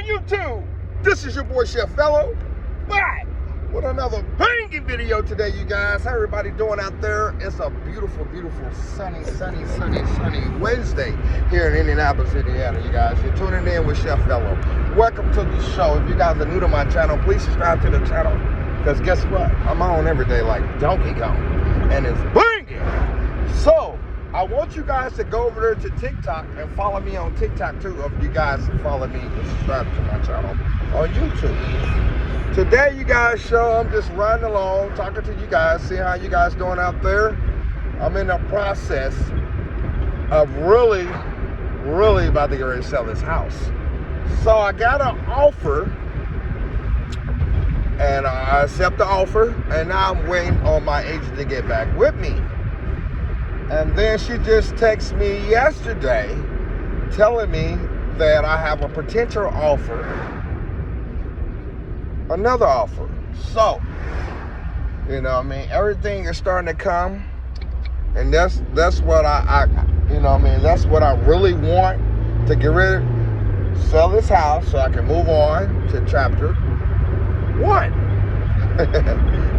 on YouTube? This is your boy Chef Fellow, back with another banging video today, you guys. How everybody doing out there? It's a beautiful, beautiful, sunny Wednesday here in Indianapolis, Indiana, you guys. You're tuning in with Chef Fellow. Welcome to the show. If you guys are new to my channel, please subscribe to the channel, because guess what? I'm on every day like Donkey Kong, and it's banging. So I want you guys to go over there to TikTok and follow me on TikTok too. If you guys follow me and subscribe to my channel on YouTube. Today, you guys, I'm just riding along, talking to you guys, see how you guys doing out there. I'm in the process of really about to get ready to sell this house. So I got an offer, and I accept the offer, and now I'm waiting on my agent to get back with me. And then she just texted me yesterday telling me that I have a potential offer, another offer. So, you know what I mean, everything is starting to come, and that's what I you know what I mean, that's what I really want, to get rid of, sell this house so I can move on to chapter 1.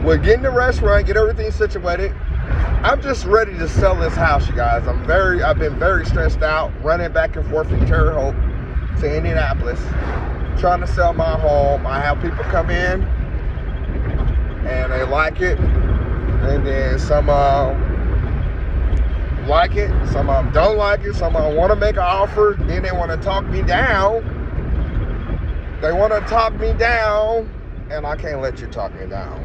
We're getting the restaurant, get everything situated. I'm just ready to sell this house, you guys. I've been very stressed out, running back and forth from Terre Haute to Indianapolis, trying to sell my home. I have people come in and they like it, and then some like it, some of them don't like it, some of them want to make an offer, then they want to talk me down. They want to talk me down, and I can't let you talk me down.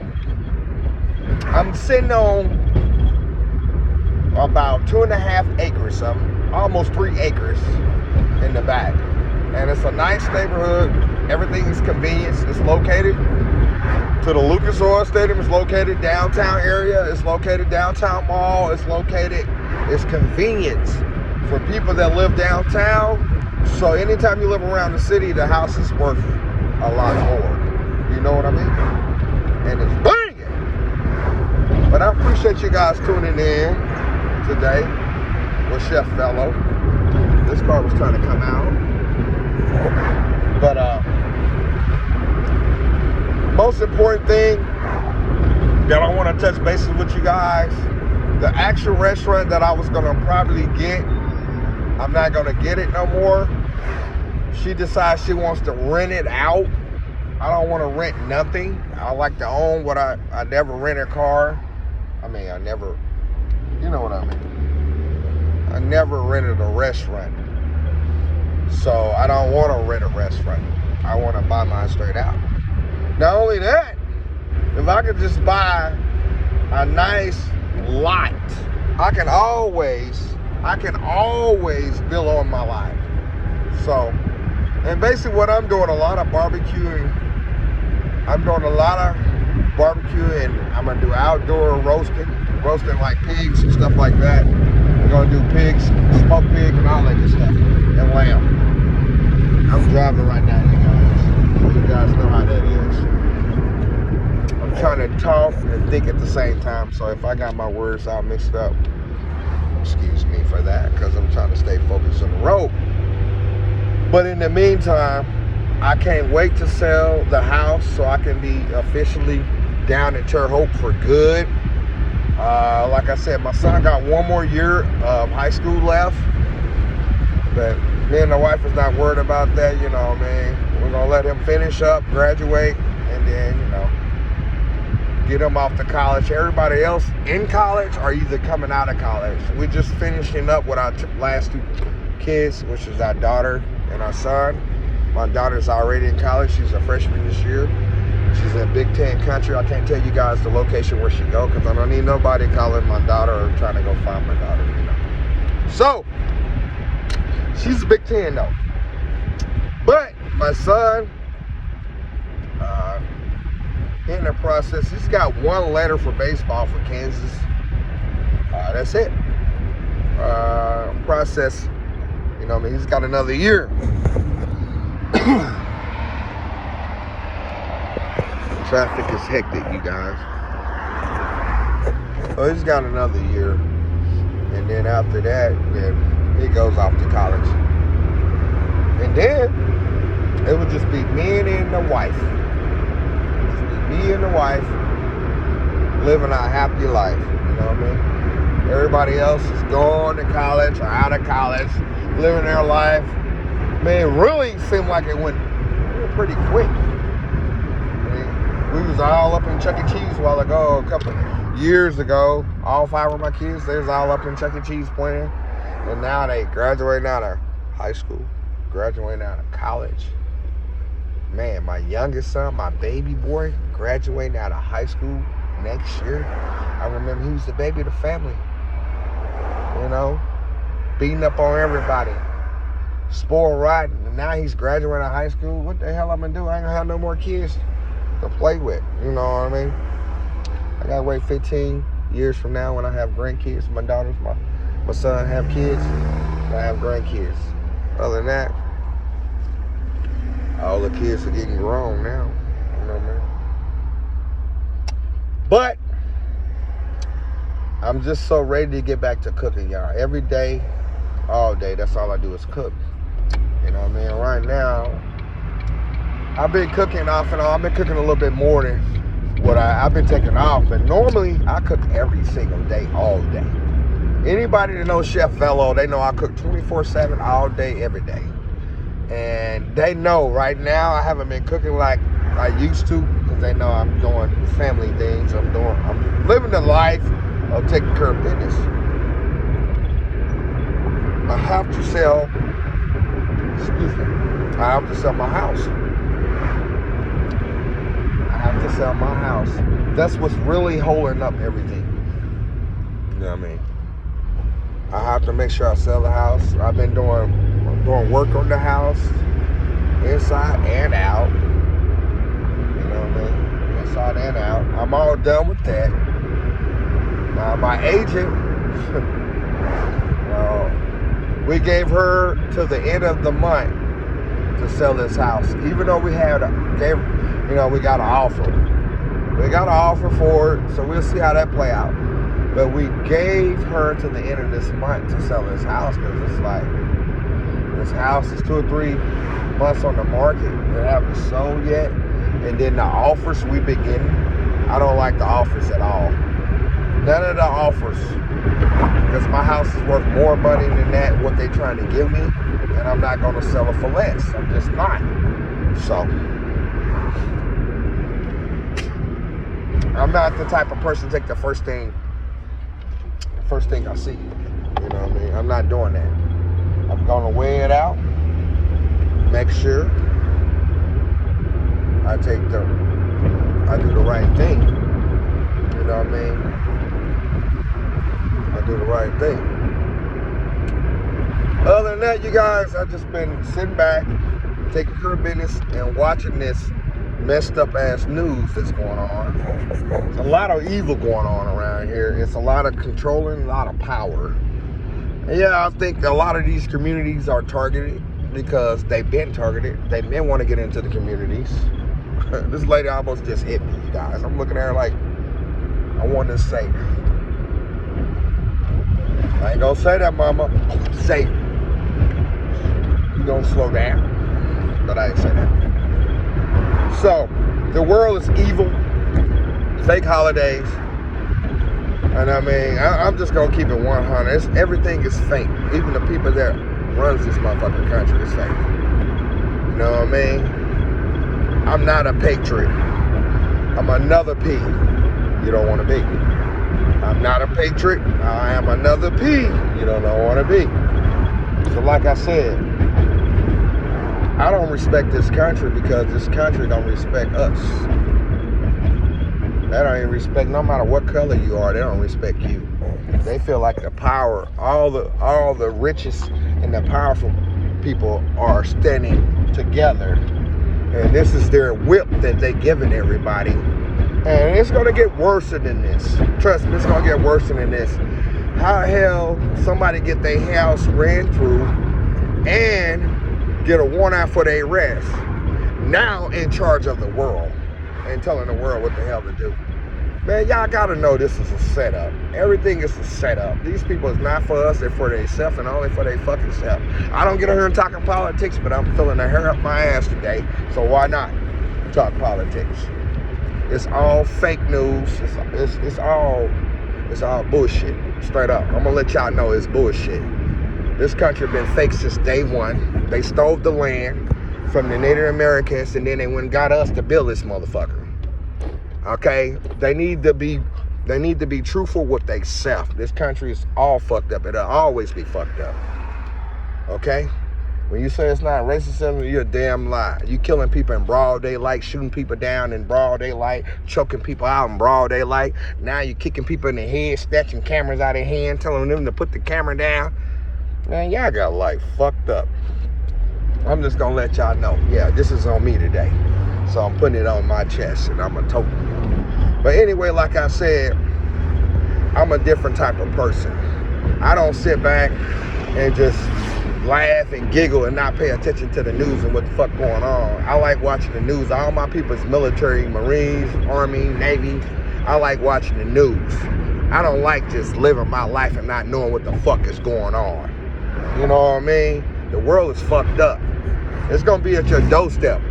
I'm sitting on about 2.5 acres, almost 3 acres in the back. And it's a nice neighborhood. Everything is convenient. It's located to the Lucas Oil Stadium. It's located downtown area. It's located downtown mall. It's convenience for people that live downtown. So anytime you live around the city, the house is worth a lot more. You know what I mean? And it's banging. But I appreciate you guys tuning in today with Chef Fellow. This car was trying to come out, but most important thing that I want to touch bases with you guys, the actual restaurant that I was gonna probably get, I'm not gonna get it no more. She decides she wants to rent it out. I don't want to rent nothing. I like to own what I never rent a car. I mean, I never, you know what I mean. I never rented a restaurant. So I don't want to rent a restaurant. I want to buy mine straight out. Not only that, if I could just buy a nice lot, I can always build on my life. So, and basically what I'm doing, a lot of barbecuing. I'm doing a lot of barbecue, and I'm gonna do outdoor roasting like pigs and stuff like that. We're gonna do pigs, smoked pig, and all that good stuff, and lamb. I'm driving right now, you guys, so you guys know how that is. I'm trying to talk and think at the same time, so if I got my words all mixed up, excuse me for that, because I'm trying to stay focused on the road. But in the meantime, I can't wait to sell the house so I can be officially down in Terre Haute for good. Like I said, my son got 1 more year of high school left, but me and the wife is not worried about that, you know what I mean. We're gonna let him finish up, graduate, and then, you know, get him off to college. Everybody else in college are either coming out of college. We're just finishing up with our last 2 kids, which is our daughter and our son. My daughter's already in college. She's a freshman this year. She's in Big Ten country. I can't tell you guys the location where she go, because I don't need nobody calling my daughter or trying to go find my daughter, you know. So, she's Big Ten though. But my son, in the process, he's got 1 letter for baseball for Kansas. That's it. Process, you know what I mean, he's got another year. Traffic is hectic, you guys. So he's got another year, and then after that, then he goes off to college. And then It would just be me and the wife. Just be me and the wife living a happy life. You know what I mean? Everybody else is going to college or out of college, living their life. Man, it really seemed like it went pretty quick. I mean, we was all up in Chuck E. Cheese a while ago, a couple years ago. All 5 of my kids, they was all up in Chuck E. Cheese playing. And now they graduating out of high school, graduating out of college. Man, my youngest son, my baby boy, graduating out of high school next year. I remember he was the baby of the family. You know, beating up on everybody, spoiled rotten. And now he's graduating out of high school. What the hell I'm gonna do? I ain't gonna have no more kids to play with. You know what I mean? I gotta wait 15 years from now when I have grandkids. My daughters, my son have kids. I have grandkids. Other than that, all the kids are getting grown now. You know what I mean? But I'm just so ready to get back to cooking, y'all. Every day, all day, that's all I do is cook. You know what I mean? Right now, I've been cooking off and on. I've been cooking a little bit more than what I've been taking off. But normally, I cook every single day, all day. Anybody that knows Chef Velo, they know I cook 24/7, all day, every day. And they know right now I haven't been cooking like I used to, because they know I'm doing family things. I'm living the life of taking care of business. I have to sell, I have to sell my house. I have to sell my house. That's what's really holding up everything. You know what I mean? I have to make sure I sell the house. I've been doing work on the house, inside and out. You know what I mean? Inside and out. I'm all done with that. Now my agent, we gave her to the end of the month to sell this house. Even though we got an offer. We got an offer for it, so we'll see how that play out. But we gave her to the end of this month to sell this house, because it's like, this house is 2 or 3 months on the market. It haven't sold yet. And then the offers we been getting, I don't like the offers at all. None of the offers. Because my house is worth more money than that, what they trying to give me. And I'm not going to sell it for less. I'm just not. So, I'm not the type of person to take the first thing I see. You know what I mean? I'm not doing that. I'm gonna weigh it out, make sure I do the right thing. You know what I mean? I do the right thing. Other than that, you guys, I've just been sitting back, taking care of business, and watching this messed up ass news that's going on. There's a lot of evil going on around here. It's a lot of controlling, a lot of power. And yeah, I think a lot of these communities are targeted because they've been targeted. They may want to get into the communities. This lady almost just hit me, you guys. I'm looking at her like, I want to say, I ain't gonna say that, mama. Say, you gonna slow down. But I ain't say that. So, the world is evil. Fake holidays. And I mean, I'm just gonna keep it 100. Everything is fake. Even the people that runs this motherfucking country is fake. You know what I mean? I'm not a patriot. I'm another P you don't want to be. I'm not a patriot. I am another P you don't want to be. So like I said, I don't respect this country because this country don't respect us. They don't even respect, no matter what color you are, they don't respect you. They feel like the power, all the richest and the powerful people are standing together. And this is their whip that they giving everybody. And it's gonna get worse than this. Trust me, it's gonna get worse than this. How the hell somebody get their house ran through and get a warrant out for their arrest? Now in charge of the world and telling the world what the hell to do. Man, y'all gotta know this is a setup. Everything is a setup. These people is not for us, they're for themselves and only for their fucking self. I don't get on here and talking politics, but I'm feeling the hair up my ass today, so why not talk politics? It's all fake news. It's all bullshit. Straight up. I'm gonna let y'all know it's bullshit. This country been fake since day one. They stole the land from the Native Americans, and then they went and got us to build this motherfucker. Okay? They need to be truthful with themselves. This country is all fucked up. It'll always be fucked up. Okay? When you say it's not racism, you're a damn lie. You killing people in broad daylight, shooting people down in broad daylight, choking people out in broad daylight. Now you're kicking people in the head, snatching cameras out of their hand, telling them to put the camera down. Man, y'all got life fucked up. I'm just gonna let y'all know. Yeah, this is on me today. So I'm putting it on my chest and I'm a tote. But anyway, like I said, I'm a different type of person. I don't sit back and just laugh and giggle and not pay attention to the news and what the fuck going on. I like watching the news. All my people is military, Marines, Army, Navy. I like watching the news. I don't like just living my life and not knowing what the fuck is going on. You know what I mean? The world is fucked up. It's gonna be at your doorstep.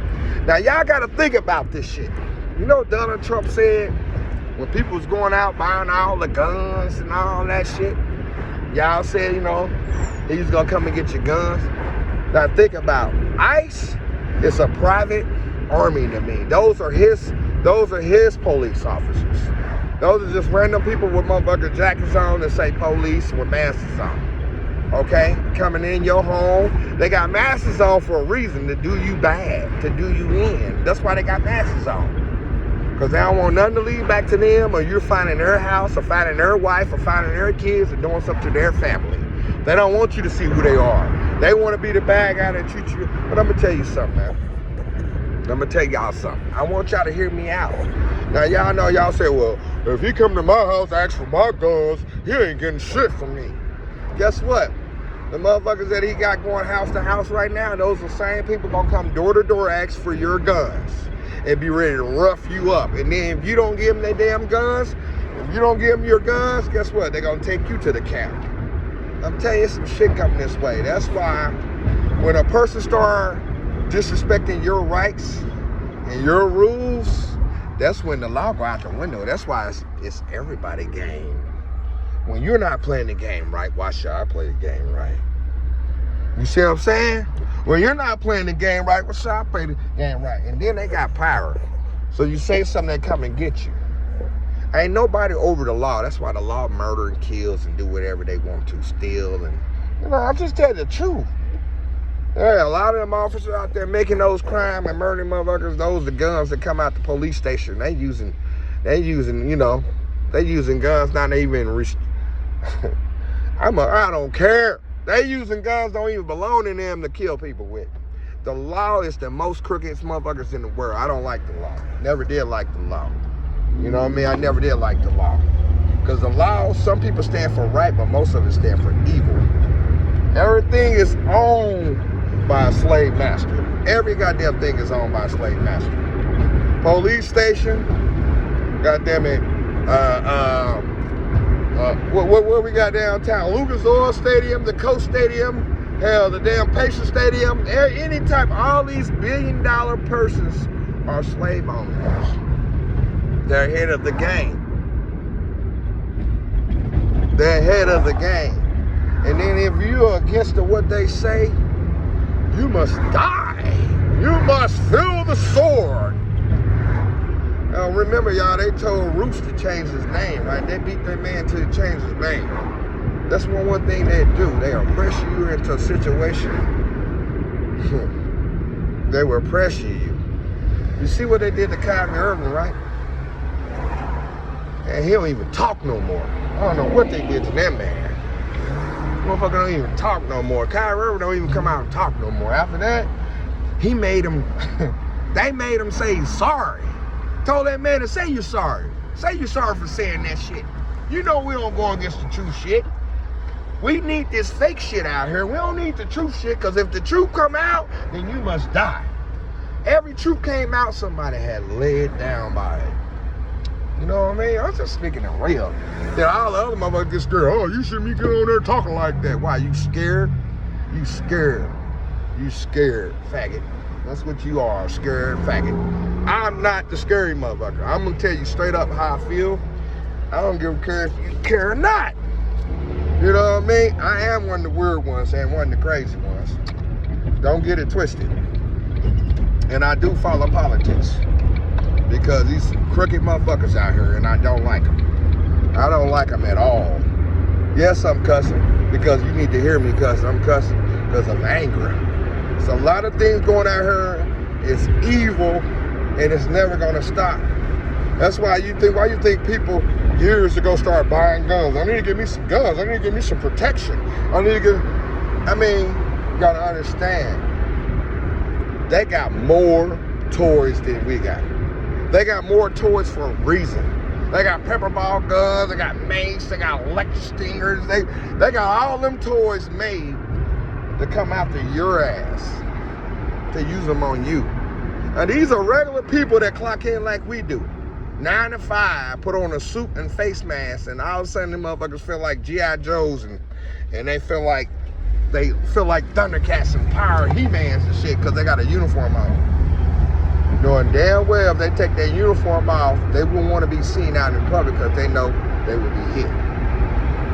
Now y'all gotta think about this shit. You know what Donald Trump said when people was going out buying all the guns and all that shit? Y'all said, you know, he was gonna come and get your guns. Now think about it. ICE is a private army to me. Those are his police officers. Those are just random people with motherfucker jackets on that say police with masks on. Okay? Coming in your home. They got masks on for a reason, to do you bad, to do you in. That's why they got masks on. Because they don't want nothing to lead back to them, or you're finding their house, or finding their wife, or finding their kids, or doing something to their family. They don't want you to see who they are. They want to be the bad guy that treat you. But I'm going to tell you something, man. I'm going to tell y'all something. I want y'all to hear me out. Now, y'all know, y'all say, well, if he come to my house, ask for my guns, he ain't getting shit from me. Guess what? The motherfuckers that he got going house to house right now, those are the same people going to come door to door, ask for your guns and be ready to rough you up. And then if you don't give them their damn guns, if you don't give them your guns, guess what? They're going to take you to the county. I'm telling you, some shit coming this way. That's why when a person start disrespecting your rights and your rules, that's when the law go out the window. That's why it's everybody game. When you're not playing the game right, why should I play the game right? You see what I'm saying? When you're not playing the game right, why should I play the game right? And then they got power. So you say something, they come and get you. Ain't nobody over the law. That's why the law murder and kills and do whatever they want to, steal. And, you know, I'll just tell you the truth. Yeah, a lot of them officers out there making those crime and murdering motherfuckers, those are the guns that come out the police station. They using, you know, they using guns, not even, I don't care. They using guns don't even belong in them to kill people with. The law is the most crookedest motherfuckers in the world. I don't like the law. Never did like the law. You know what I mean? I never did like the law. Because the law, some people stand for right, but most of it stand for evil. Everything is owned by a slave master. Every goddamn thing is owned by a slave master. Police station, goddamn it, what we got downtown? Lucas Oil Stadium, the Coast Stadium, hell, the damn Pacer Stadium, any type, all these billion-dollar persons are slave owners. They're head of the game. They're head of the game. And then if you're against what they say, you must die. You must feel the sword. Now remember, y'all, they told Roots to change his name, right? They beat that man to change his name. That's one thing they do. They oppress you into a situation. They will pressure you. You see what they did to Kyrie Irving, right? And he don't even talk no more. I don't know what they did to that man. Motherfucker don't even talk no more. Kyrie Irving don't even come out and talk no more. After that, he made him, they made him say he's sorry. Told that man to say you're sorry. Say you're sorry for saying that shit. You know we don't go against the true shit. We need this fake shit out here. We don't need the truth shit, because if the truth come out, then you must die. Every truth came out, somebody had laid down by it. You know what I mean? I'm just speaking it real. All the other motherfuckers get scared. Oh, you shouldn't be getting on there talking like that. Why? You scared? You scared. You scared, faggot. That's what you are, scared faggot. I'm not the scary motherfucker. I'm gonna tell you straight up how I feel. I don't give a care if you care or not. You know what I mean? I am one of the weird ones and one of the crazy ones. Don't get it twisted. And I do follow politics because these crooked motherfuckers out here, and I don't like them. I don't like them at all. Yes, I'm cussing because you need to hear me cuss. I'm cussing because I'm angry. There's a lot of things going out here. It's evil, and it's never gonna stop. That's why you think people years ago start buying guns. I need to get me some guns. I need to get me some protection. I mean, you gotta understand. They got more toys than we got. They got more toys for a reason. They got pepper ball guns, they got mace, they got electric stingers. They got all them toys made to come after your ass, to use them on you. Now these are regular people that clock in like we do. 9 to 5, put on a suit and face mask, and all of a sudden them motherfuckers feel like G.I. Joes and they feel like Thundercats and Power He-Mans and shit because they got a uniform on. Knowing damn well if they take their uniform off, they wouldn't want to be seen out in public because they know they would be hit.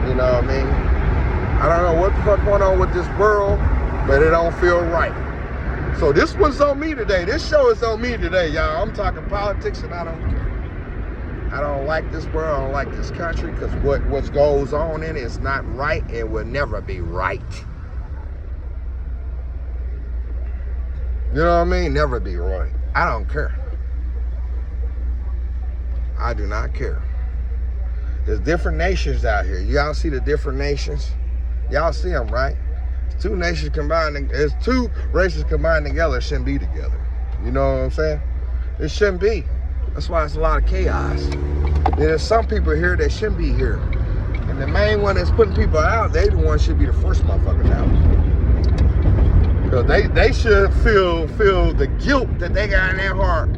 You know what I mean? I don't know what the fuck going on with this world, but it don't feel right. So this one's on me today. This show is on me today, y'all. I'm talking politics and I don't care. I don't like this world. I don't like this country because what goes on in it is not right and will never be right. You know what I mean? Never be right. I don't care. I do not care. There's different nations out here. Y'all see the different nations? Y'all see them, right? It's two nations combined. It's two races combined together. It shouldn't be together. You know what I'm saying? It shouldn't be. That's why it's a lot of chaos. There's some people here that shouldn't be here. And the main one that's putting people out, they the ones should be the first motherfuckers out. Because they should feel the guilt that they got in their heart.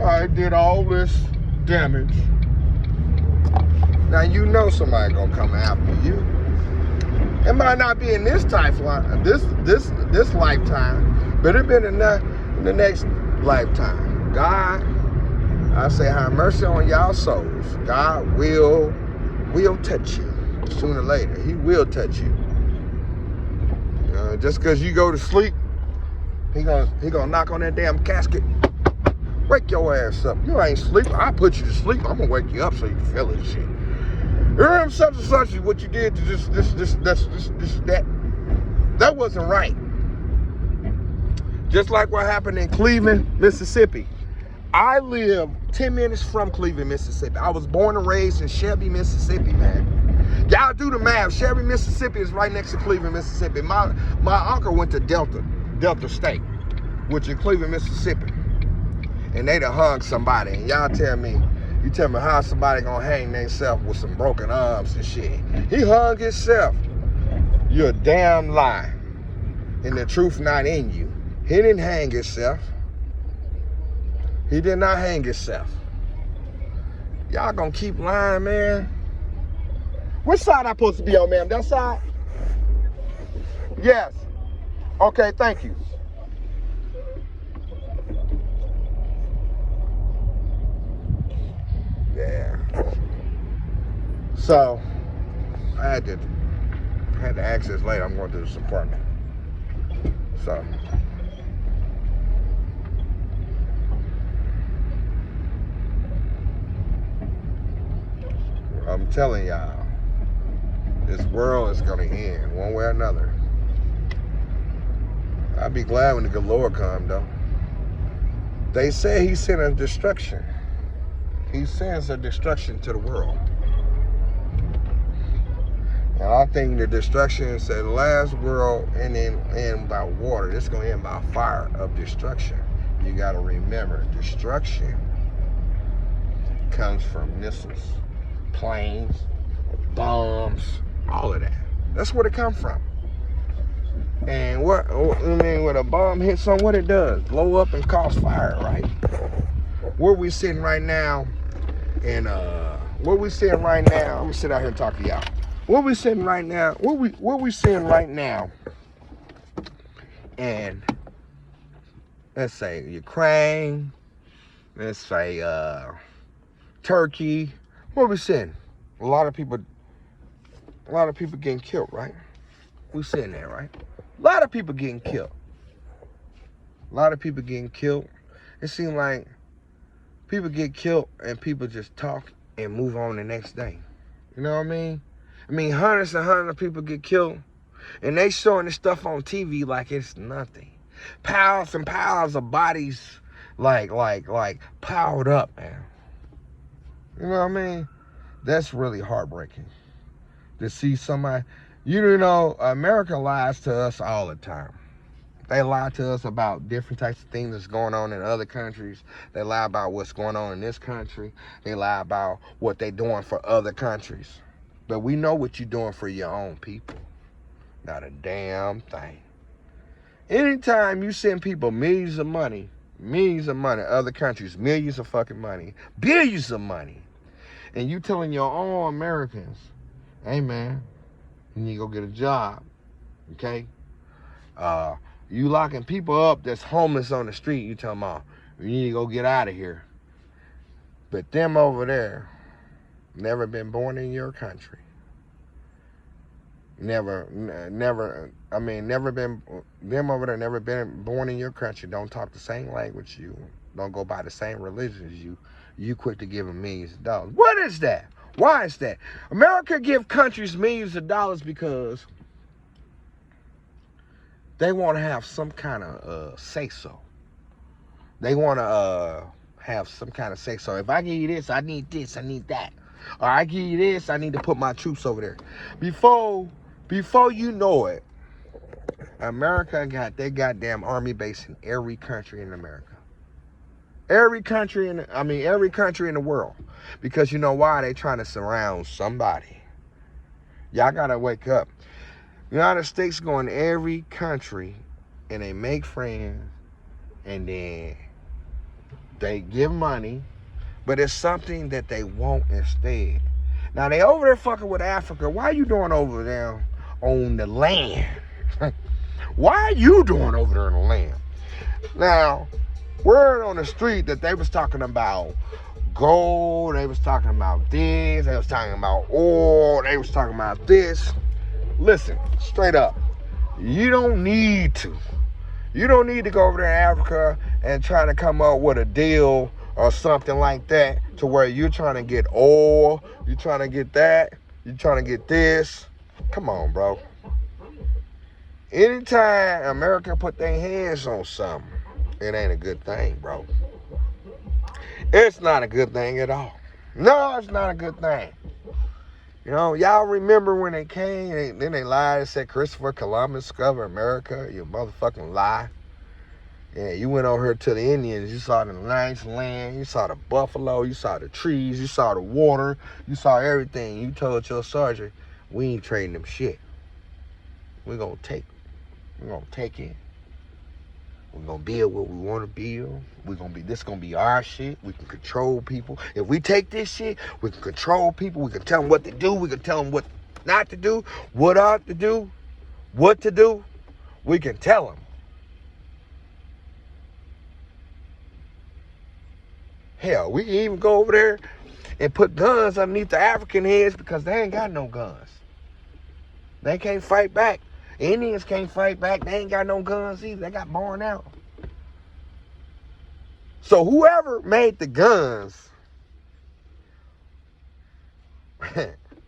I did all this damage. Now you know somebody gonna come after you. It might not be in this lifetime, but it been in the next lifetime. God, I say have mercy on y'all souls. God will touch you sooner or later. He will touch you. Just because you go to sleep, he gonna knock on that damn casket. Wake your ass up. You ain't sleep. I put you to sleep. I'm gonna wake you up so you can feel this shit. Such and such is what you did to that wasn't right. Just like what happened in Cleveland, Mississippi. I live 10 minutes from Cleveland, Mississippi. I was born and raised in Shelby, Mississippi, man. Y'all do the math. Shelby, Mississippi is right next to Cleveland, Mississippi. My uncle went to Delta State, which is Cleveland, Mississippi. And they done hung somebody. And y'all tell me how somebody gonna hang themselves with some broken arms and shit. He hung himself. You're a damn lie. And the truth not in you. He didn't hang himself. He did not hang himself. Y'all gonna keep lying, man. Which side I supposed to be on, ma'am? That side? Yes. Okay, thank you. Yeah. So, I had to access later. I'm going to this apartment. So, I'm telling y'all, this world is gonna end one way or another. I'll be glad when the good Lord come, though. They say he sent a destruction. He sends a destruction to the world. And I think the destruction is the last world end by water. This is gonna end by fire of destruction. You gotta remember, destruction comes from missiles, planes, bombs, all of that. That's where it come from. And when a bomb hits on, what it does, blow up and cause fire, right? Where we sitting right now And what we seeing right now, I'm gonna sit out here and talk to y'all. What we seeing right now, what we seeing right now, and let's say Ukraine, let's say Turkey, what we seeing? A lot of people getting killed, right? We seeing that, right? A lot of people getting killed. A lot of people getting killed. It seems like people get killed and people just talk and move on the next day. You know what I mean? I mean, hundreds and hundreds of people get killed, and they showing this stuff on TV like it's nothing. Piles and piles of bodies, like piled up, man. You know what I mean? That's really heartbreaking to see somebody. You know, America lies to us all the time. They lie to us about different types of things that's going on in other countries. They lie about what's going on in this country. They lie about what they're doing for other countries. But we know what you're doing for your own people. Not a damn thing. Anytime you send people millions of money, other countries, millions of fucking money, billions of money, and you telling your own Americans, hey man, you need to go get a job, okay? You locking people up that's homeless on the street, you tell them, oh, you need to go get out of here. But them over there, never been born in your country. Never been, them over there never been born in your country, don't talk the same language you, don't go by the same religion as you quick to give them millions of dollars. What is that? Why is that? America give countries millions of dollars because they want to have some kind of say-so. They want to have some kind of say-so. If I give you this, I need that. Or I give you this, I need to put my troops over there. Before you know it, America got their goddamn army base in every country in America. Every country in the world. Because you know why? They trying to surround somebody. Y'all got to wake up. United States go in every country and they make friends and then they give money, but it's something that they want instead. Now they over there fucking with Africa. Why are you doing over there on the land? Why are you doing over there on the land? Now, word on the street that they was talking about gold, they was talking about this, they was talking about oil, they was talking about this. Listen, straight up, you don't need to. You don't need to go over there in Africa and try to come up with a deal or something like that to where you're trying to get oil, you're trying to get that, you're trying to get this. Come on, bro. Anytime America put their hands on something, it ain't a good thing, bro. It's not a good thing at all. No, it's not a good thing. You know, y'all remember when they came and then they lied and said Christopher Columbus discovered America? You motherfucking lie. Yeah, you went over here to the Indians, you saw the nice land, you saw the buffalo, you saw the trees, you saw the water, you saw everything. You told your sergeant, we ain't trading them shit. We're gonna take it. We're gonna build what we wanna build. This gonna be our shit. We can control people. If we take this shit, we can control people. We can tell them what to do. We can tell them what not to do, what ought to do, what to do. We can tell them. Hell, we can even go over there and put guns underneath the African heads because they ain't got no guns. They can't fight back. Indians can't fight back. They ain't got no guns either. They got born out. So whoever made the guns,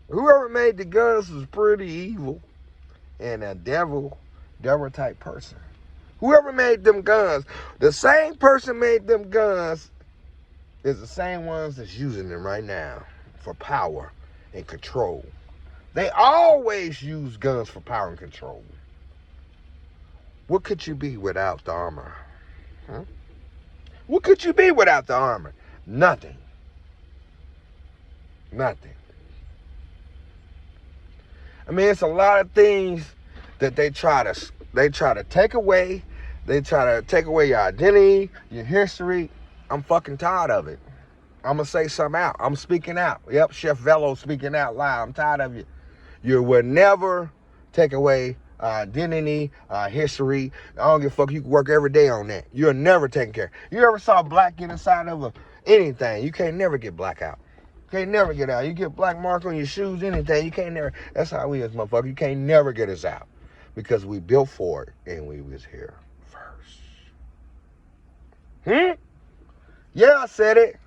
whoever made the guns was pretty evil and a devil type person. Whoever made them guns, the same person made them guns is the same ones that's using them right now for power and control. They always use guns for power and control. What could you be without the armor? Huh? What could you be without the armor? Nothing. Nothing. I mean, it's a lot of things that they try to take away. They try to take away your identity, your history. I'm fucking tired of it. I'm going to say something out. I'm speaking out. Yep, Chef Velo speaking out loud. I'm tired of you. You will never take away identity, history. I don't give a fuck. You can work every day on that. You're never taking care. You ever saw black get inside of anything? You can't never get black out. You can't never get out. You get black mark on your shoes, anything. You can't never. That's how we is, motherfucker. You can't never get us out because we built for it and we was here first. Yeah, I said it.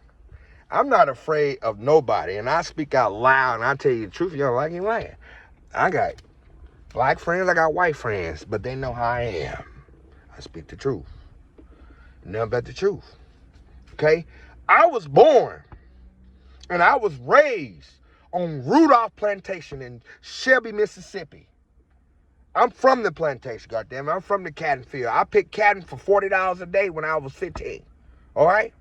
I'm not afraid of nobody, and I speak out loud, and I tell you the truth. You don't like it, lying. I got black friends, I got white friends, but they know how I am. I speak the truth. Nothing but the truth. Okay? I was born, and I was raised on Rudolph Plantation in Shelby, Mississippi. I'm from the plantation, goddammit. I'm from the cotton field. I picked cotton for $40 a day when I was 15. All right?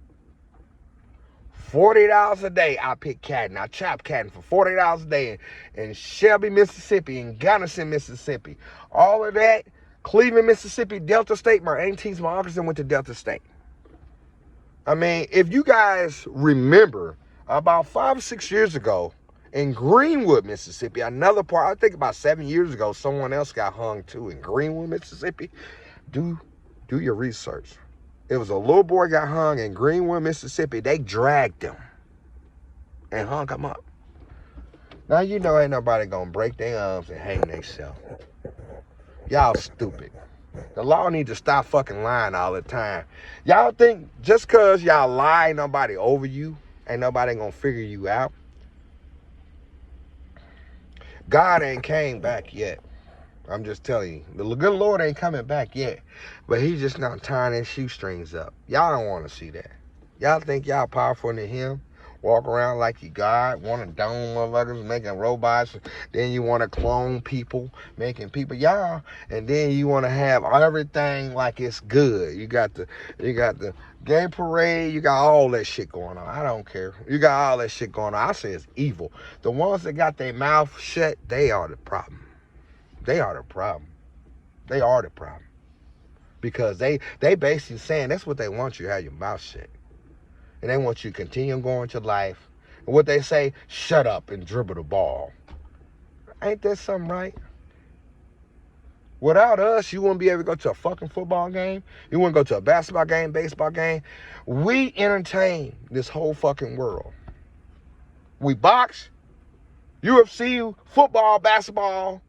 $40 a day, I pick cotton. I chop cotton for $40 a day in Shelby, Mississippi, in Gunnison, Mississippi. All of that, Cleveland, Mississippi, Delta State. My aunties, my uncles went to Delta State. I mean, if you guys remember, about 5 or 6 years ago, in Greenwood, Mississippi, another part, I think about 7 years ago, someone else got hung too in Greenwood, Mississippi. Do your research. It was a little boy got hung in Greenwood, Mississippi. They dragged him and hung him up. Now, you know ain't nobody gonna break their arms and hang themselves. Y'all stupid. The law need to stop fucking lying all the time. Y'all think just because y'all lie, nobody over you, ain't nobody gonna figure you out? God ain't came back yet. I'm just telling you, the good Lord ain't coming back yet, but he's just not tying his shoestrings up. Y'all don't want to see that. Y'all think y'all powerful than him? Walk around like you God, want to dome motherfuckers, making robots. Then you want to clone people, making people y'all, and then you want to have everything like it's good. You got the gay parade. You got all that shit going on. I don't care. You got all that shit going on. I say it's evil. The ones that got their mouth shut, they are the problem. They are the problem. They are the problem. Because they basically saying that's what they want you to have your mouth shut. And they want you to continue going with your life. And what they say, shut up and dribble the ball. Ain't that something right? Without us, you wouldn't be able to go to a fucking football game. You wouldn't go to a basketball game, baseball game. We entertain this whole fucking world. We box, UFC, football, basketball,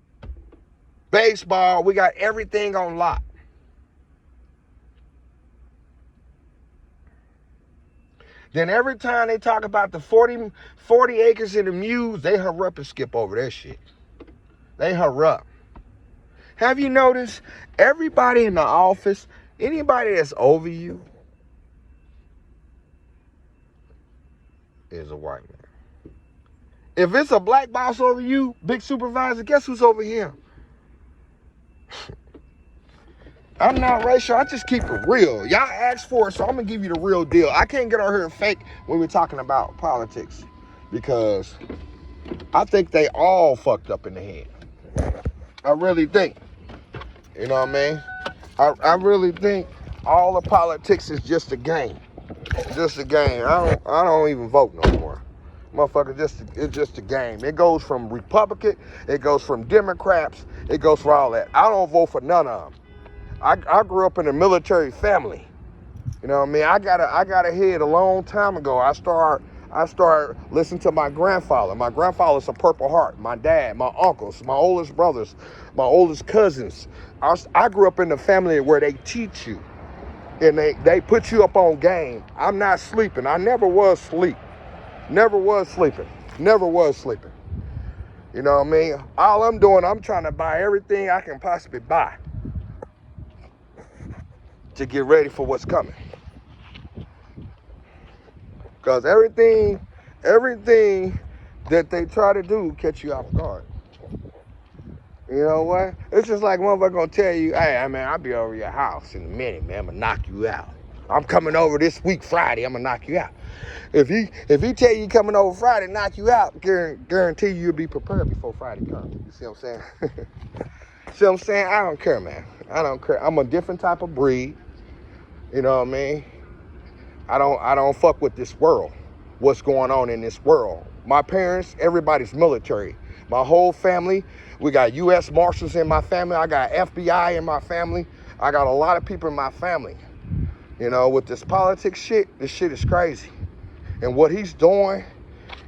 baseball, we got everything on lock. Then every time they talk about the 40 acres in the Muse, they hurry up and skip over that shit. They hurry up. Have you noticed everybody in the office, anybody that's over you is a white man. If it's a black boss over you, big supervisor, guess who's over him? I'm not racial. I just keep it real. Y'all asked for it, so I'm going to give you the real deal. I can't get on here and fake when we're talking about politics because I think they all fucked up in the head. I really think. You know what I mean? I really think all the politics is just a game. Just a game. I don't even vote no more. Motherfucker, it's just a game. It goes from Republican, it goes from Democrats, it goes for all that. I don't vote for none of them. I grew up in a military family. You know what I mean? I got a head a long time ago. I started listening to my grandfather. My grandfather's a Purple Heart. My dad, my uncles, my oldest brothers, my oldest cousins. I grew up in a family where they teach you. And they put you up on game. I'm not sleeping. I never was sleep. Never was sleeping. Never was sleeping. You know what I mean? All I'm doing, I'm trying to buy everything I can possibly buy to get ready for what's coming. Because everything that they try to do catch you off guard. You know what? It's just like motherfucker gonna tell you, hey, man, I'll be over your house in a minute, man. I'm gonna knock you out. I'm coming over this week, Friday. I'm gonna knock you out. If he tell you coming over Friday, knock you out, guarantee you'll be prepared before Friday comes. You see what I'm saying? See what I'm saying? I don't care, man. I don't care. I'm a different type of breed. You know what I mean? I don't fuck with this world. what's going on in this world. My parents, everybody's military. My whole family, we got U.S. Marshals in my family. I got FBI in my family. I got a lot of people in my family. You know, with this politics shit, this shit is crazy. And what he's doing,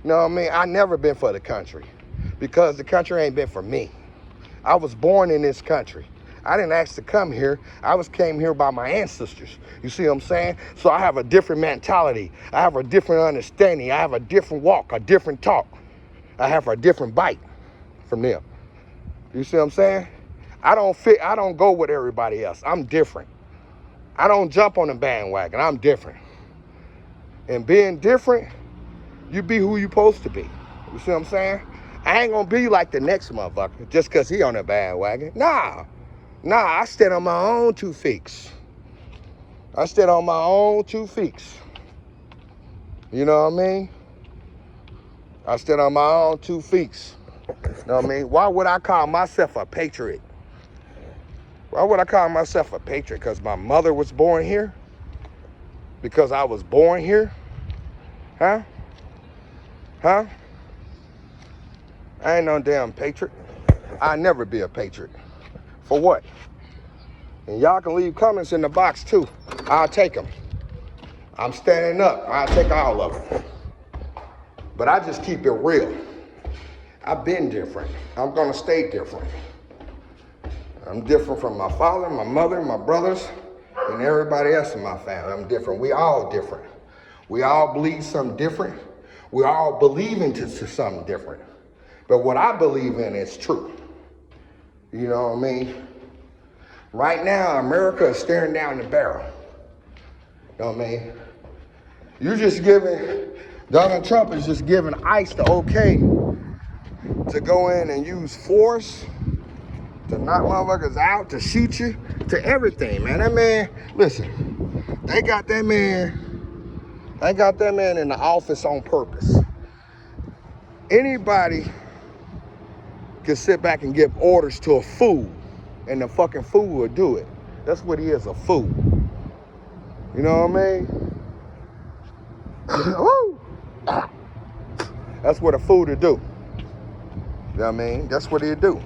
you know what I mean? I never been for the country because the country ain't been for me. I was born in this country. I didn't ask to come here. Came here by my ancestors. You see what I'm saying? So I have a different mentality. I have a different understanding. I have a different walk, a different talk. I have a different bite from them. You see what I'm saying? I don't go with everybody else. I'm different. I don't jump on the bandwagon. I'm different. And being different, you be who you supposed to be. You see what I'm saying? I ain't gonna be like the next motherfucker just cause he on the bandwagon. Nah, I stand on my own 2 feet. I stand on my own 2 feet. You know what I mean? I stand on my own 2 feet. You know what I mean? Why would I call myself a patriot? Why would I call myself a patriot? Because my mother was born here? Because I was born here? Huh? I ain't no damn patriot. I'll never be a patriot. For what? And y'all can leave comments in the box too. I'll take them. I'm standing up. I'll take all of them. But I just keep it real. I've been different. I'm gonna stay different. I'm different from my father, my mother, my brothers, and everybody else in my family. I'm different. We all different. We all believe something different. We all believe into something different. But what I believe in is true. You know what I mean? Right now, America is staring down the barrel. You know what I mean? Donald Trump is just giving ICE the okay to go in and use force, to knock motherfuckers out, to shoot you, to everything, man. That man, listen, they got that man in the office on purpose. Anybody can sit back and give orders to a fool, and the fucking fool will do it. That's what he is, a fool. You know what I mean? Woo! That's what a fool to do. You know what I mean? That's what he'll do.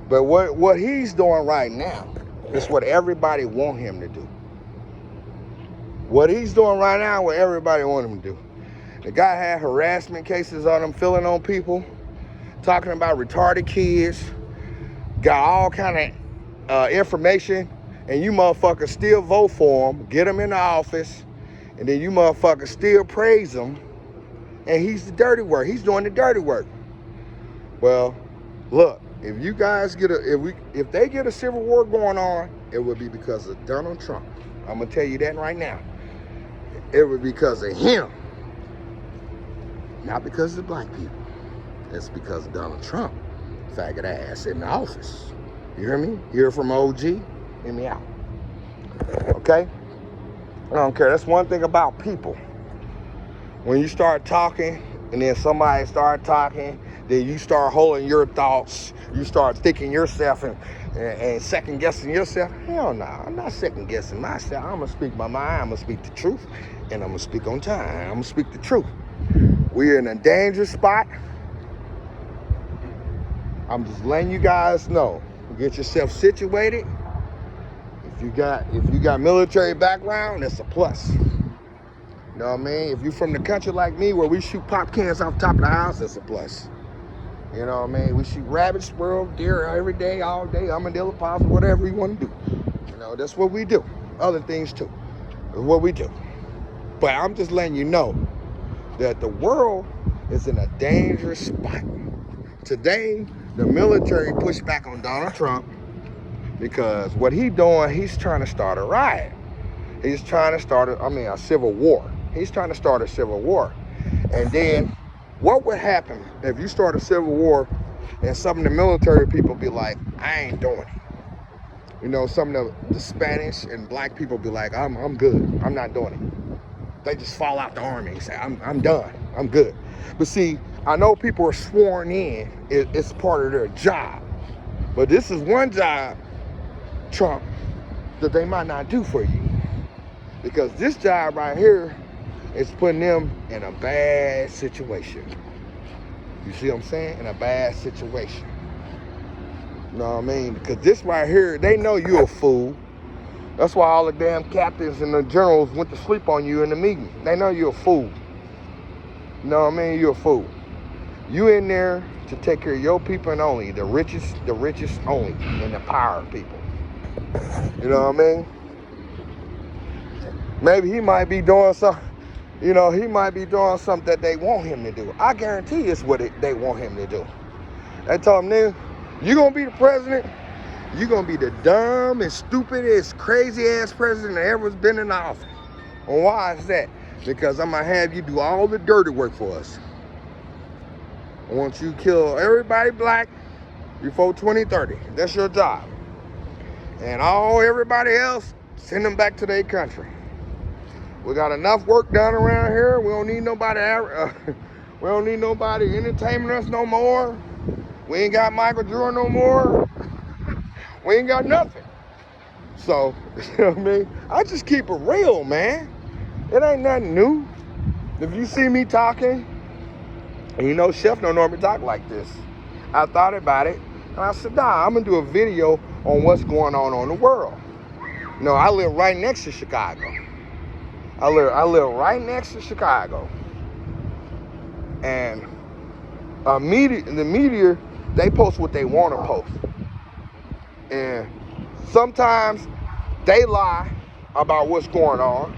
But what he's doing right now is what everybody want him to do. What he's doing right now, what everybody want him to do. The guy had harassment cases on him, filling on people, talking about retarded kids, got all kind of information, and you motherfuckers still vote for him, get him in the office, and then you motherfuckers still praise him, and he's the dirty work. He's doing the dirty work. Well, look, if you guys if they get a civil war going on, it would be because of Donald Trump. I'm gonna tell you that right now. It would be because of him, not because of the black people. It's because of Donald Trump, faggot ass in the office. You hear me? You hear from OG? Hear me out. Okay? I don't care. That's one thing about people. When you start talking, and then somebody start talking, then you start holding your thoughts. You start thinking yourself and second guessing yourself. Hell no, I'm not second guessing myself. I'm gonna speak my mind. I'm gonna speak the truth, and I'm gonna speak on time. I'm gonna speak the truth. We're in a dangerous spot. I'm just letting you guys know. Get yourself situated. If you got military background, that's a plus. You know what I mean? If you're from the country like me, where we shoot pop cans off the top of the house, that's a plus. You know what I mean? We shoot rabbits, squirrel, deer every day, all day, armadillo, possum, whatever you want to do. You know, that's what we do. Other things too. That's what we do. But I'm just letting you know that the world is in a dangerous spot. Today, the military pushed back on Donald Trump because what he's doing, he's trying to start a riot. He's trying to start a civil war. He's trying to start a civil war. And then what would happen if you start a civil war and some of the military people be like, I ain't doing it. You know, some of the Spanish and black people be like, I'm good. I'm not doing it. They just fall out the army and say, I'm done. I'm good. But see, I know people are sworn in. It's part of their job. But this is one job, Trump, that they might not do for you. Because this job right here it's putting them in a bad situation. You see what I'm saying? In a bad situation. You know what I mean? Because this right here, they know you're a fool. That's why all the damn captains and the generals went to sleep on you in the meeting. They know you're a fool. You know what I mean? You're a fool. You in there to take care of your people and only, the richest only, and the power people. You know what I mean? Maybe he might be doing something, he might be doing something that they want him to do. I guarantee it's what they want him to do. They told him, nigga, you gonna be the president, you're gonna be the dumb and stupidest, crazy ass president that ever's been in office. And why is that? Because I'm gonna have you do all the dirty work for us. I want you to kill everybody black before 2030. That's your job. And everybody else, send them back to their country. We got enough work done around here. We don't need nobody. We don't need nobody entertaining us no more. We ain't got Michael Jordan no more. We ain't got nothing. So, you know what I mean? I just keep it real, man. It ain't nothing new. If you see me talking, and Chef don't normally talk like this. I thought about it, and I said, I'm gonna do a video on what's going on in the world. I live right next to Chicago. I live right next to Chicago. And the media, they post what they want to post. And sometimes they lie about what's going on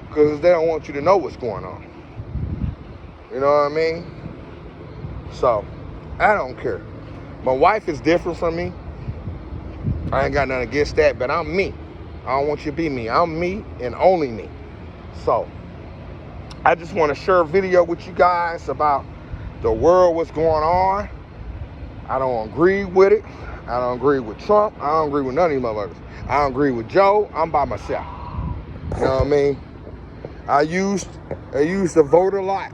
because they don't want you to know what's going on. You know what I mean? So, I don't care. My wife is different from me. I ain't got nothing against that, but I'm me. I don't want you to be me. I'm me and only me. So, I just want to share a video with you guys about the world, what's going on. I don't agree with it. I don't agree with Trump. I don't agree with none of these motherfuckers. I don't agree with Joe. I'm by myself. You know what I mean? I used to vote a lot.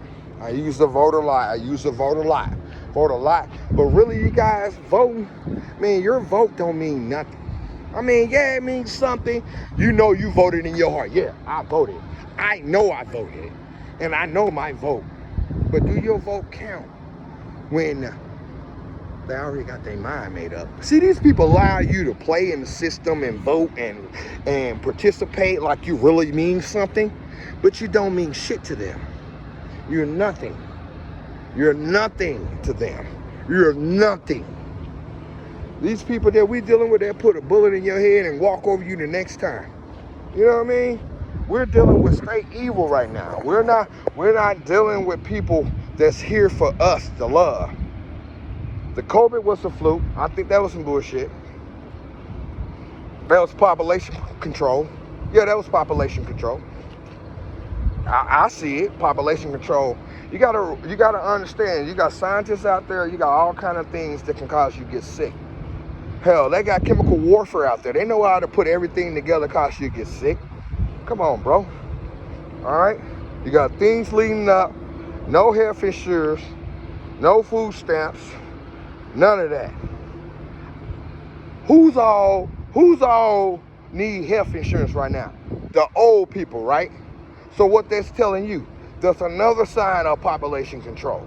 Vote a lot. But really, you guys voting, your vote don't mean nothing. Yeah, it means something. You voted in your heart. Yeah, I voted. I know I voted. And I know my vote. But do your vote count when they already got their mind made up? See, these people allow you to play in the system and vote and participate like you really mean something, but you don't mean shit to them. You're nothing. You're nothing to them. You're nothing. These people that we dealing with, they'll put a bullet in your head and walk over you the next time. You know what I mean? We're dealing with straight evil right now. We're not dealing with people that's here for us to love. The COVID was a fluke. I think that was some bullshit. That was population control. Yeah, that was population control. I see it, population control. You gotta understand, you got scientists out there, you got all kind of things that can cause you to get sick. Hell, they got chemical warfare out there. They know how to put everything together cause you to get sick. Come on, bro. All right? You got things leading up, no health insurance, no food stamps, none of that. Who's all need health insurance right now? The old people, right? So what that's telling you, that's another sign of population control.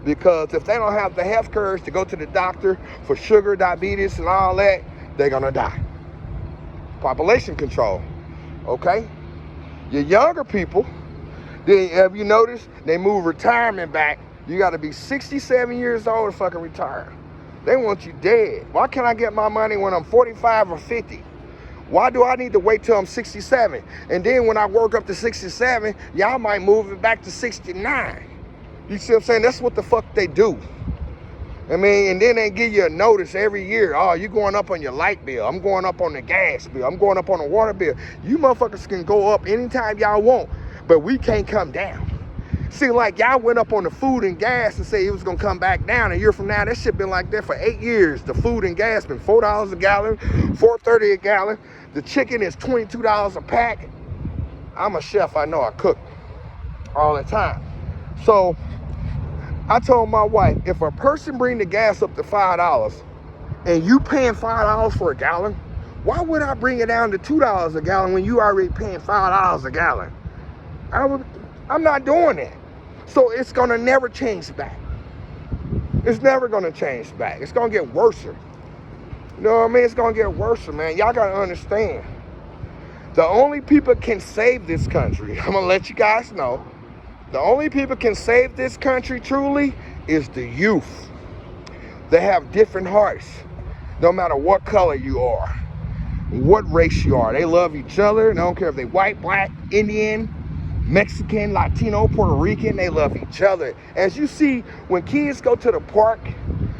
Because if they don't have the health courage to go to the doctor for sugar, diabetes, and all that, they're gonna die. Population control, okay? Your younger people, have you noticed, they move retirement back. You gotta be 67 years old to fucking retire. They want you dead. Why can't I get my money when I'm 45 or 50? Why do I need to wait till I'm 67? And then when I work up to 67, y'all might move it back to 69. You see what I'm saying? That's what the fuck they do. And then they give you a notice every year. Oh, you're going up on your light bill. I'm going up on the gas bill. I'm going up on the water bill. You motherfuckers can go up anytime y'all want, but we can't come down. See, like y'all went up on the food and gas and say it was gonna come back down. A year from now, that shit been like that for 8 years. The food and gas been $4 a gallon, $4.30 a gallon. The chicken is $22 a pack. I'm a chef, I know I cook all the time. So I told my wife, if a person bring the gas up to $5 and you paying $5 for a gallon, why would I bring it down to $2 a gallon when you already paying $5 a gallon? I I'm not doing that. So it's gonna never change back. It's never gonna change back. It's gonna get worse. You know what I mean? It's gonna get worse, man. Y'all gotta understand. The only people can save this country, I'm gonna let you guys know, the only people can save this country truly is the youth. They have different hearts, no matter what color you are, what race you are. They love each other. They don't care if they white, black, Indian, Mexican, Latino, Puerto Rican. They love each other. As you see, when kids go to the park,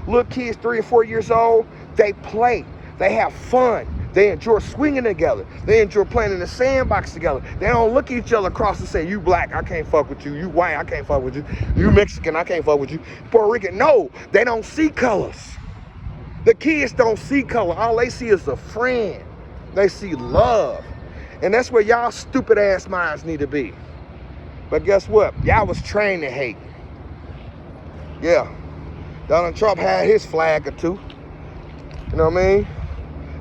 little kids 3 or 4 years old, they play. They have fun. They enjoy swinging together. They enjoy playing in the sandbox together. They don't look at each other across and say, you black, I can't fuck with you. You white, I can't fuck with you. You Mexican, I can't fuck with you. Puerto Rican, no, they don't see colors. The kids don't see color. All they see is a friend. They see love. And that's where y'all stupid ass minds need to be. But guess what? Y'all was trained to hate. Yeah. Donald Trump had his flag or two. You know what I mean?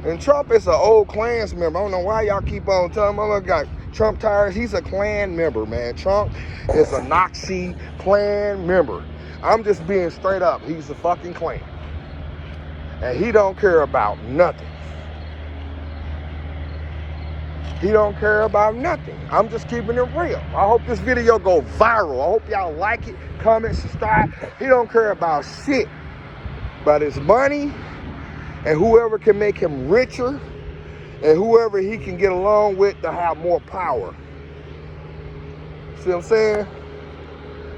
And Trump is an old Klans member. I don't know why y'all keep on telling me, I got Trump tires. He's a Klan member, man. Trump is a Nazi Klan member. I'm just being straight up. He's a fucking Klan. And he don't care about nothing. He don't care about nothing. I'm just keeping it real. I hope this video go viral. I hope y'all like it, comment, subscribe. He don't care about shit but his money and whoever can make him richer and whoever he can get along with to have more power. See what I'm saying?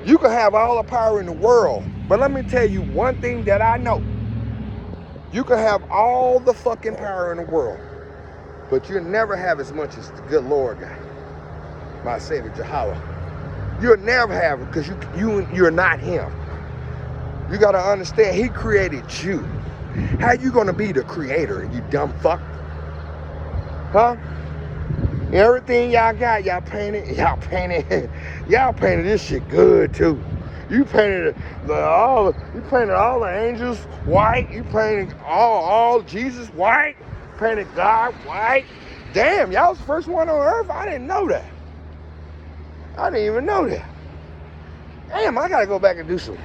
You can have all the power in the world, but let me tell you one thing that I know. You can have all the fucking power in the world, but you'll never have as much as the good Lord got. My Savior Jehovah. You'll never have it because you're not him. You got to understand, he created you. How you going to be the creator, you dumb fuck? Huh? Everything y'all got, y'all painted this shit good too. You painted all the angels white. You painted all Jesus white. Painted God white. Damn, y'all was the first one on earth. I didn't know that. I didn't even know that. Damn, I gotta go back and do some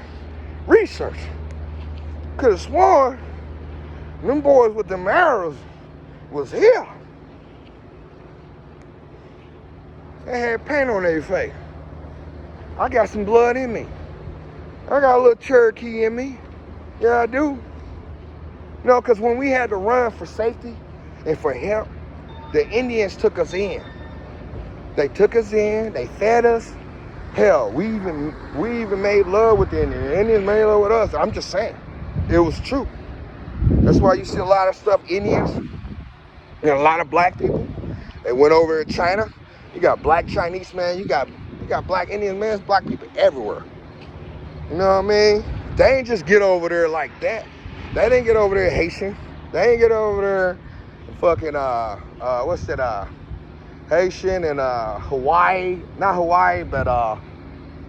research. Could have sworn them boys with them arrows was here. They had paint on their face. I got some blood in me. I got a little Cherokee in me. Yeah, I do. No, because when we had to run for safety and for help, the Indians took us in. They took us in. They fed us. Hell, we even made love with the Indians. The Indians made love with us. I'm just saying. It was true. That's why you see a lot of stuff, Indians, and a lot of black people. They went over to China. You got black Chinese, man. You got black Indian, man. There's black people everywhere. You know what I mean? They ain't just get over there like that. They didn't get over there Haitian. They ain't get over there fucking, what's that, Haitian and Hawaii. Not Hawaii, but,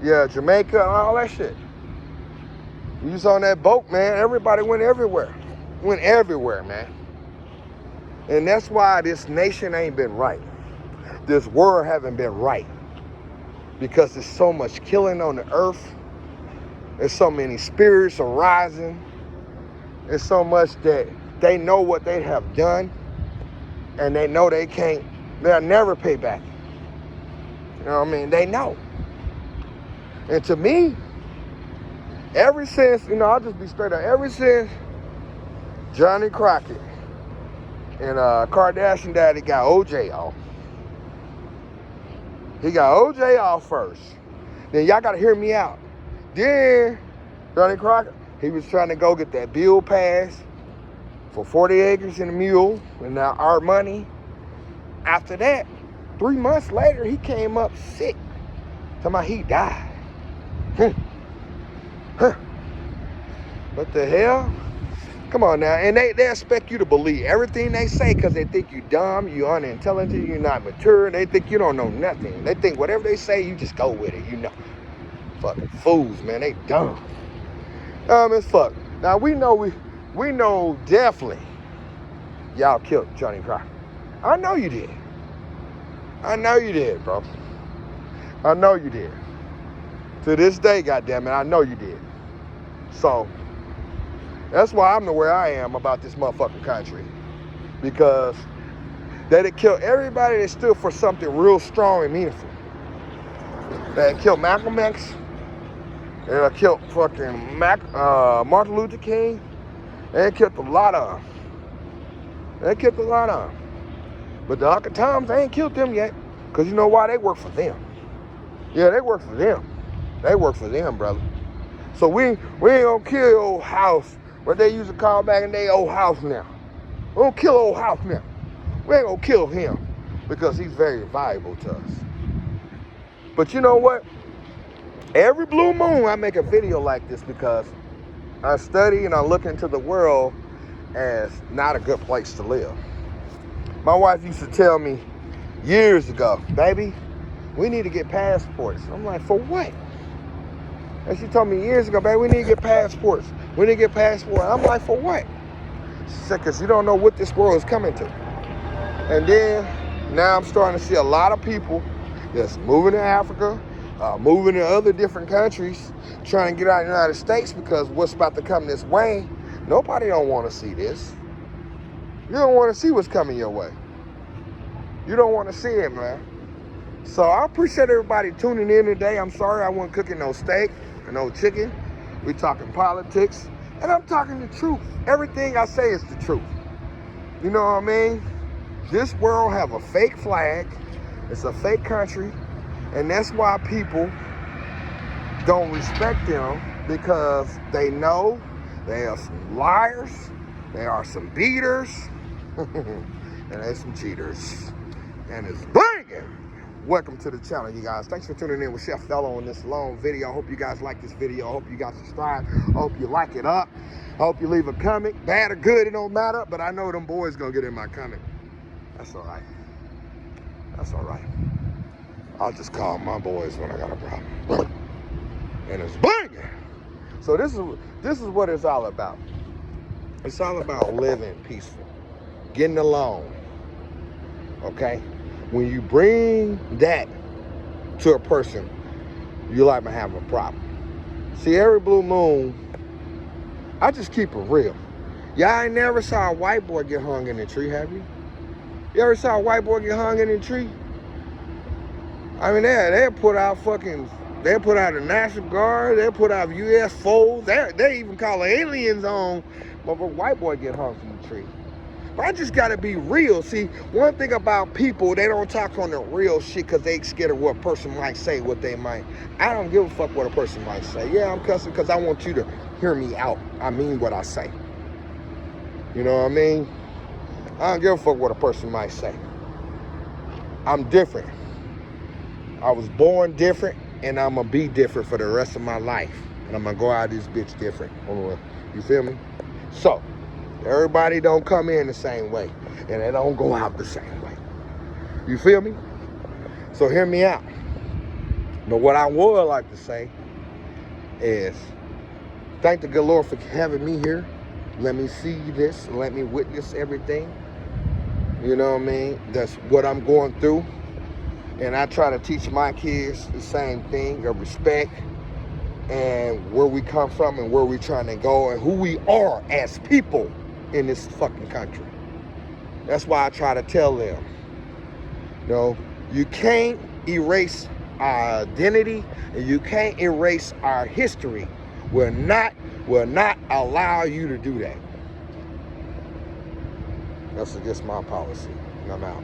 yeah, Jamaica and all that shit. You was on that boat, man. Everybody went everywhere. Went everywhere, man. And that's why this nation ain't been right. This world haven't been right. Because there's so much killing on the earth. There's so many spirits arising. There's so much that they know what they have done. And they know they'll never pay back. You know what I mean? They know. And to me, ever since, I'll just be straight up, ever since Johnny Crockett and Kardashian daddy got OJ off. He got OJ off first. Then y'all got to hear me out. Then Johnny Crockett, he was trying to go get that bill passed for 40 acres and a mule and now our money. After that, 3 months later, he came up sick. Talking about he died. What the hell? Come on now. And they expect you to believe everything they say because they think you dumb, you unintelligent, you're not mature. They think you don't know nothing. They think whatever they say, you just go with it, Fucking fools, man. They dumb. As fuck. Now, we know definitely y'all killed Johnny Crockett. I know you did. I know you did, bro. I know you did. To this day, goddammit, I know you did. So, that's why I'm the way I am about this motherfucking country. Because they had killed everybody that stood for something real strong and meaningful. They had killed Malcolm X. They had killed fucking Martin Luther King. They had killed a lot of them. But the Uncle Toms, they ain't killed them yet. Because you know why? They work for them. Yeah, they work for them. They work for them, brother. So we ain't gonna kill old House, what they used to call back in the day old House now. We don't kill old House now. We ain't gonna kill him because he's very valuable to us. But you know what? Every blue moon I make a video like this because I study and I look into the world as not a good place to live. My wife used to tell me years ago, baby, we need to get passports. I'm like, for what? And she told me years ago, baby, we need to get passports. We need to get passports. I'm like, for what? She said, because you don't know what this world is coming to. And then now I'm starting to see a lot of people that's moving to Africa, moving to other different countries, trying to get out of the United States because what's about to come this way, nobody don't want to see this. You don't want to see what's coming your way. You don't want to see it, man. So I appreciate everybody tuning in today. I'm sorry I wasn't cooking no steak and no chicken. We talking politics, and I'm talking the truth. Everything I say is the truth. You know what I mean? This world have a fake flag. It's a fake country, and that's why people don't respect them, because they know they are some liars, they are some beaters, and they're some cheaters. And it's banging. Welcome to the channel, you guys. Thanks for tuning in with Chef Fellow on this long video. I hope you guys like this video. I hope you guys subscribe. I hope you like it up. I hope you leave a comment. Bad or good, it don't matter, but I know them boys gonna get in my comment. That's all right. That's all right. I'll just call my boys when I got a problem. And it's banging. So this is what it's all about. It's all about living peaceful, getting along. Okay? When you bring that to a person, you like to have a problem. See, every blue moon, I just keep it real. Y'all ain't never saw a white boy get hung in a tree, have you? You ever saw a white boy get hung in a tree? I mean, they put out the National Guard, they put out UFOs, they even call aliens on, but a white boy get hung from the tree. But I just gotta be real. See, one thing about people, they don't talk on the real shit because they scared of what a person might say, what they might. I don't give a fuck what a person might say. Yeah, I'm cussing because I want you to hear me out. I mean what I say. You know what I mean? I don't give a fuck what a person might say. I'm different. I was born different, and I'm gonna be different for the rest of my life. And I'm gonna go out of this bitch different. You feel me? So, everybody don't come in the same way, and they don't go out the same way. You feel me? So hear me out. But what I would like to say is, thank the good Lord for having me here. Let me see this, let me witness everything. You know what I mean? That's what I'm going through. And I try to teach my kids the same thing, of respect, and where we come from and where we're trying to go and who we are as people in this fucking country. That's why I try to tell them, you know, you can't erase our identity and you can't erase our history. Will not allow you to do that. That's against my policy, and I'm out.